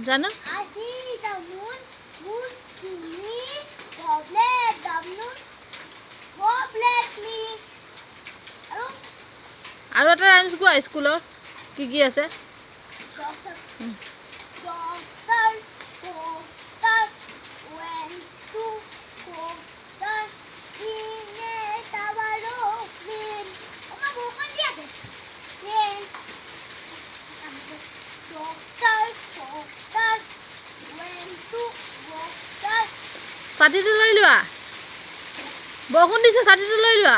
জানো আৰু এটা ৰাইমছ কোৱা স্কুলৰ কি আছে ছাতিটো লৈ লোৱা বৰষুণ দিছে ছাতিটো লৈ লোৱা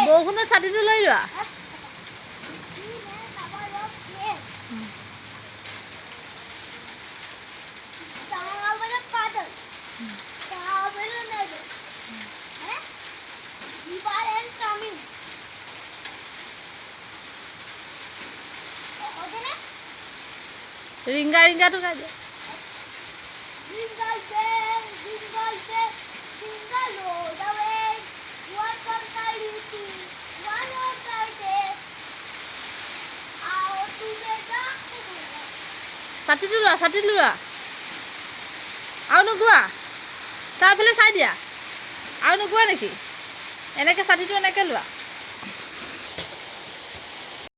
বৰষুণত ছাতিটো লৈ লোৱা ৰিংগা ৰিংগাটো গাই দিয়া ছাতিটো লোৱা আৰু নোগোৱা চাইফালে চাই দিয়া আৰু নোগোৱা নেকি এনেকৈ ছাতিটো এনেকৈ লোৱা